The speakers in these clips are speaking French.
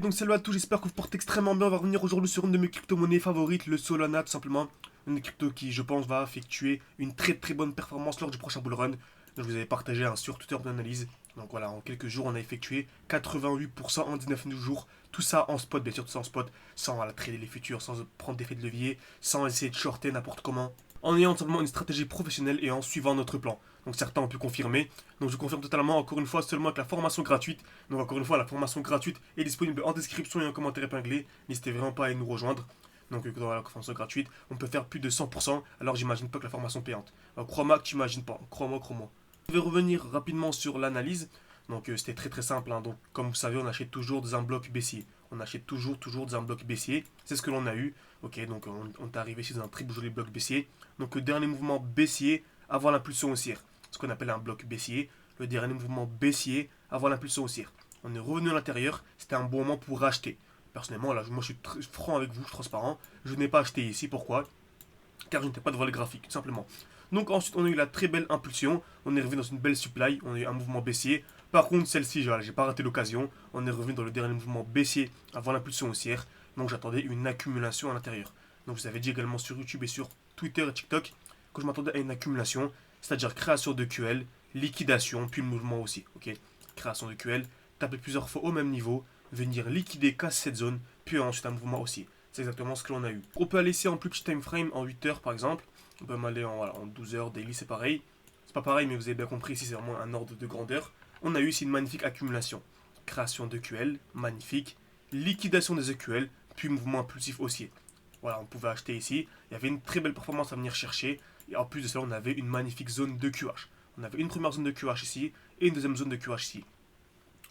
Donc salut à tous, j'espère que vous portez extrêmement bien. On va revenir aujourd'hui sur une de mes crypto-monnaies favorites, le Solana tout simplement. Une crypto qui je pense va effectuer une très très bonne performance lors du prochain bull run. Donc je vous avais partagé sur Twitter une analyse. Donc voilà, en quelques jours on a effectué 88% en 19 jours. Tout ça en spot, bien sûr, tout ça en spot, sans voilà, trader les futurs, sans prendre d'effet de levier, sans essayer de shorter n'importe comment. En ayant simplement une stratégie professionnelle et en suivant notre plan. Donc certains ont pu confirmer. Donc je confirme totalement, encore une fois, seulement avec la formation gratuite. Donc encore une fois, la formation gratuite est disponible en description et en commentaire épinglé. N'hésitez vraiment pas à nous rejoindre. Donc dans la formation gratuite, on peut faire plus de 100%, alors j'imagine pas que la formation payante. Crois-moi que tu imagines pas, crois-moi, crois-moi. Je vais revenir rapidement sur l'analyse. Donc c'était très très simple. Hein. Donc comme vous savez, on achète toujours des un bloc baissier. On achète toujours des un bloc baissier. C'est ce que l'on a eu. Ok, donc on est arrivé ici dans un très joli bloc baissier. Donc le dernier mouvement baissier avant l'impulsion haussière. Ce qu'on appelle un bloc baissier. Le dernier mouvement baissier avant l'impulsion haussière. On est revenu à l'intérieur. C'était un bon moment pour racheter. Personnellement, là, moi je suis très franc avec vous, je suis transparent. Je n'ai pas acheté ici. Pourquoi? Car je n'étais pas devant le graphique, tout simplement. Donc ensuite, on a eu la très belle impulsion. On est revenu dans une belle supply. On a eu un mouvement baissier. Par contre, celle-ci, j'ai pas raté l'occasion. On est revenu dans le dernier mouvement baissier avant l'impulsion haussière. Donc j'attendais une accumulation à l'intérieur. Donc je vous avais dit également sur YouTube et sur Twitter et TikTok que je m'attendais à une accumulation, c'est-à-dire création de QL, liquidation, puis le mouvement aussi. Ok, création de QL, taper plusieurs fois au même niveau, venir liquider, casser cette zone, puis ensuite un mouvement aussi. C'est exactement ce que l'on a eu. On peut aller ici en plus petit time frame, en 8 heures par exemple. On peut même aller en 12 heures, daily, c'est pareil. C'est pas pareil, mais vous avez bien compris, ici c'est vraiment un ordre de grandeur. On a eu ici une magnifique accumulation. Création de QL, magnifique. Liquidation des EQL, puis mouvement impulsif haussier. Voilà, on pouvait acheter ici. Il y avait une très belle performance à venir chercher. Et en plus de cela, on avait une magnifique zone de QH. On avait une première zone de QH ici et une deuxième zone de QH ici.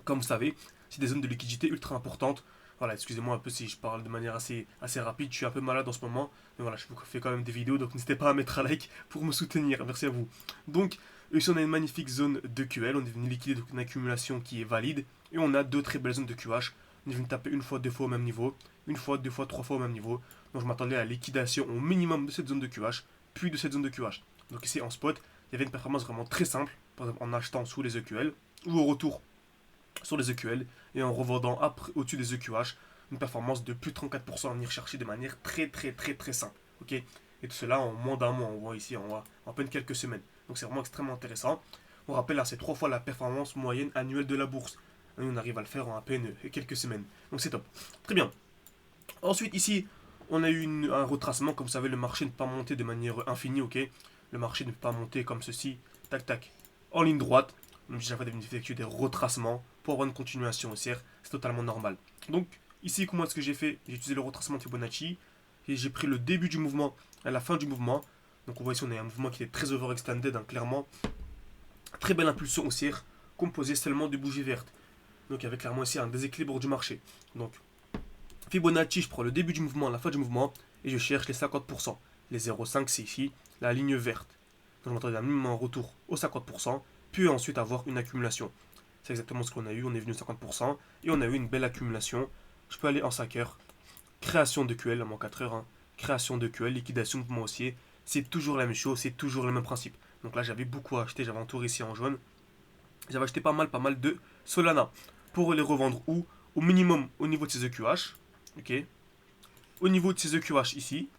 Comme vous savez, c'est des zones de liquidité ultra importantes. Voilà, excusez-moi un peu si je parle de manière assez rapide, je suis un peu malade en ce moment. Mais voilà, je vous fais quand même des vidéos, donc n'hésitez pas à mettre un like pour me soutenir. Merci à vous. Donc, ici on a une magnifique zone de QL, on est venu liquider donc une accumulation qui est valide. Et on a deux très belles zones de QH. On est venu taper une fois, deux fois au même niveau. Une fois, deux fois, trois fois au même niveau. Donc je m'attendais à la liquidation au minimum de cette zone de QH, puis de cette zone de QH. Donc ici en spot, il y avait une performance vraiment très simple, par exemple en achetant sous les EQL, ou au retour sur les EQL et en revendant après au-dessus des EQH, une performance de plus de 34% à venir chercher de manière très simple. Ok, et tout cela en moins d'un mois, on voit ici en peine quelques semaines. Donc c'est vraiment extrêmement intéressant. On rappelle là, c'est 3 fois la performance moyenne annuelle de la bourse. Et on arrive à le faire en à peine quelques semaines. Donc c'est top. Très bien. Ensuite ici, on a eu un retracement. Comme vous savez, le marché ne peut pas monter de manière infinie. Ok, le marché ne peut pas monter comme ceci. Tac tac. En ligne droite. Donc chaque fois d'effectuer des retracements pour avoir une continuation haussière, c'est totalement normal. Donc ici, comment est-ce que j'ai fait? J'ai utilisé le retracement de Fibonacci et j'ai pris le début du mouvement à la fin du mouvement. Donc on voit ici, on a un mouvement qui est très overextended, hein, clairement. Très belle impulsion haussière composée seulement de bougies vertes. Donc avec clairement ici un déséquilibre du marché. Donc Fibonacci, je prends le début du mouvement, la fin du mouvement et je cherche les 50%. Les 0,5 c'est ici, la ligne verte. Donc je m'attendais à un minimum en retour aux 50%, puis ensuite avoir une accumulation. C'est exactement ce qu'on a eu, on est venu à 50% et on a eu une belle accumulation. Je peux aller en 5 heures. Création de QL, en 4 heures. Hein. Création de QL, liquidation de mouvement haussier. C'est toujours la même chose, c'est toujours le même principe. Donc là j'avais beaucoup acheté, j'avais entouré ici en jaune. J'avais acheté pas mal de Solana pour les revendre où? Au minimum au niveau de ces EQH. Ok. Au niveau de ces EQH ici,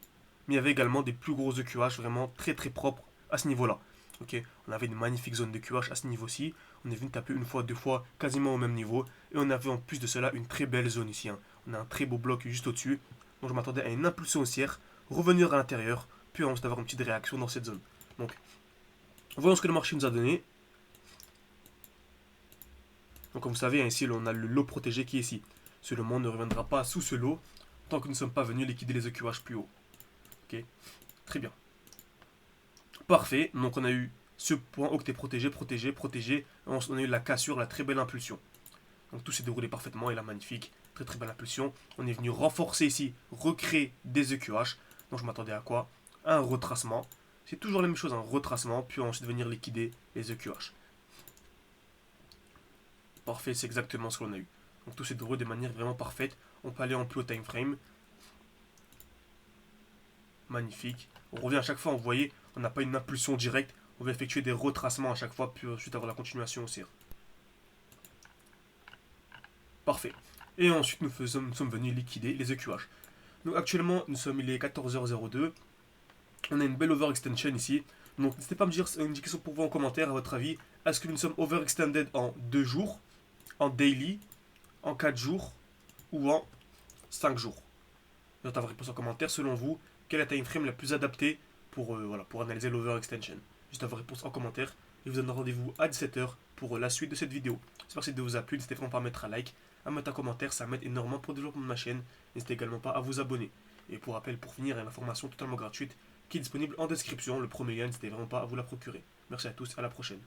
mais il y avait également des plus gros EQH vraiment très propres à ce niveau-là. Ok, on avait une magnifique zone de QH à ce niveau-ci. On est venu taper une fois, deux fois, quasiment au même niveau. Et on avait en plus de cela une très belle zone ici. Hein. On a un très beau bloc juste au-dessus. Donc je m'attendais à une impulsion haussière, revenir à l'intérieur, puis ensuite avoir une petite réaction dans cette zone. Donc, voyons ce que le marché nous a donné. Donc comme vous savez, ici on a le lot protégé qui est ici. Ce lot ne reviendra pas sous ce lot tant que nous ne sommes pas venus liquider les EQH plus haut. Ok, très bien. Parfait, donc on a eu ce point octet protégé. On a eu la cassure, la très belle impulsion. Donc tout s'est déroulé parfaitement et là magnifique, très belle impulsion. On est venu renforcer ici, recréer des EQH. Donc je m'attendais à quoi? À un retracement. C'est toujours la même chose, un retracement, puis ensuite venir liquider les EQH. Parfait, c'est exactement ce qu'on a eu. Donc tout s'est déroulé de manière vraiment parfaite. On peut aller en plus haut time frame. Magnifique. On revient à chaque fois, vous voyez, on n'a pas une impulsion directe. On va effectuer des retracements à chaque fois, puis ensuite avoir la continuation haussière. Parfait. Et ensuite, nous sommes venus liquider les EQH. Donc actuellement, il est 14h02. On a une belle overextension ici. Donc n'hésitez pas à me dire une question pour vous en commentaire, à votre avis. Est-ce que nous sommes overextended en 2 jours, en daily, en 4 jours ou en 5 jours? J'attends vos réponses en commentaire. Selon vous, quelle est la time frame la plus adaptée pour analyser l'overextension? Juste à vos réponses en commentaire. Je vous donne rendez-vous à 17h pour la suite de cette vidéo. J'espère que cette vidéo vous a plu. N'hésitez vraiment pas à mettre un like, à mettre un commentaire. Ça m'aide énormément pour le développement de ma chaîne. N'hésitez également pas à vous abonner. Et pour rappel, pour finir, il y a une information totalement gratuite qui est disponible en description. Le premier lien, n'hésitez vraiment pas à vous la procurer. Merci à tous, à la prochaine.